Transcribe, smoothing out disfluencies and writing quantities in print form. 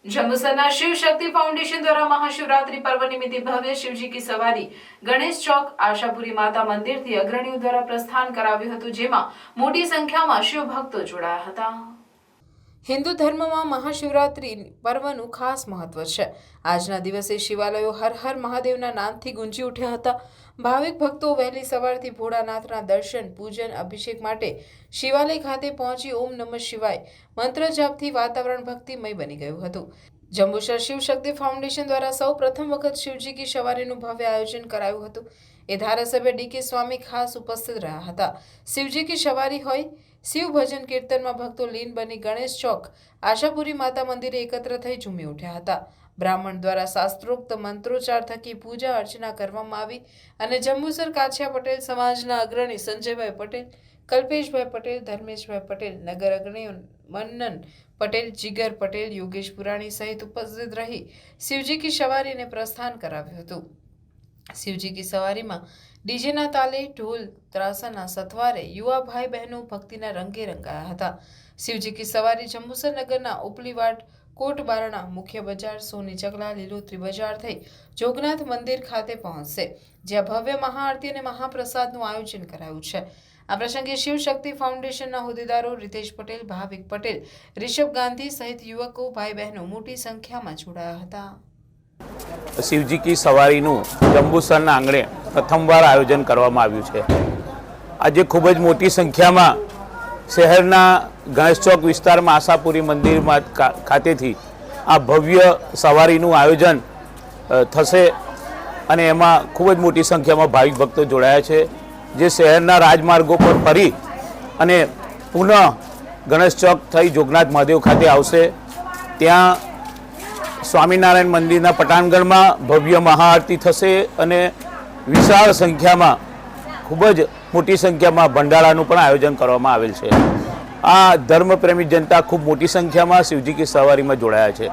जम्बूसरना Shiv Shakti foundation द्वारा महाशिवरात्रि पर्व निमित्ते भव्य शिवजी की सवारी गणेश चौक आशापुरी माता मंदिर थी अग्रणीओ द्वारा प्रस्थान कराव्યું હતું, જેમાં મોટી સંખ્યામાં શિવ ભક્તો જોડાયા હતા। हिंदू धर्म में महाशिवरात्रि पर्वनु खास महत्व है। आजना दिवसे शिवालयों हर हर महादेवना नामथी गूंजी उठ्या हता। भाविक भक्तों वहेली सवारथी भोळानाथना दर्शन पूजन अभिषेक माटे शिवालय खाते पहुंची ओम नमः शिवाय मंत्र जापथी वातावरण भक्तिमय बनी गयुं हतुं। जंबूसर शिव शक्ति फाउंडेशन द्वारा सौ प्रथम वखत शिवजी की सवारीनु भव्य आयोजन करायुं हतुं। ए धारासभ्य डी.के. स्वामी खास उपस्थित रह्या हता। शिवजी की सवारी होय शिव भजन कीर्तन में भक्तों लीन बनी गणेश चौक आशापुरी माता मंदिरे एकत्र थई झूमी उठ्या हता। ब्राह्मण द्वारा शास्त्रोक्त मंत्रोच्चार थकी पूजा अर्चना करवामां आवी अने जंबूसर काछिया पटेल समाजना अग्रणी संजयभाई पटेल, कल्पेशभाई पटेल, धर्मेशभाई पटेल, नगर अग्रणी मन्नन पटेल, जिगर पटेल, योगेश पुराणी सहित उपस्थित रही शिवजी की सवारी ने प्रस्थान कराव्युं हतुं। शिवजी की सवारी में डीजेना ताले ढोल त्रासाना सथवारे युवा भाई बहनों भक्तिना रंगे रंगाया हता। शिवजी की सवारी जंबूसर नगरना उपलीवाट कोट बारणा मुख्य बजार सोनी चकला लीलोत्री बजार थई जोगनाथ मंदिर खाते पहोंचशे, ज्यां भव्य महाआरती अने महाप्रसादनुं आयोजन करायुं छे। आ प्रसंगे शिव शक्ति फाउंडेशनना होद्देदारो रितेश पटेल, भाविक पटेल, ऋषभ गांधी सहित युवको भाई बहनों मोटी संख्या में जोड़ाया हता। शिवजी की सवारीનું જંબુસરના આંગણે પ્રથમવાર આયોજન કરવામાં આવ્યું છે। આજે ખૂબ જ મોટી સંખ્યામાં શહેરના ગણેશ ચોક વિસ્તારમાં આશાપુરી મંદિરમાં ખાતેથી આ ભવ્ય સવારીનું આયોજન થશે અને એમાં ખૂબ જ મોટી સંખ્યામાં ભાવિક ભક્તો જોડાયા છે, જે શહેરના રાજમાર્ગો પર ફરી અને પુનઃ ગણેશ ચોક થઈ જોગનાથ મહાદેવ ખાતે આવશે। ત્યાં स्वामीनारायण मंदिरना पटांगण में भव्य महाआरती थशे अने विशाल संख्या में खूब ज मोटी संख्या में भंडारानुं पण आयोजन करवामां आवेल छे। आ धर्मप्रेमी जनता खूब मोटी संख्या में शिवजी की सवारी में जोड़ाया है।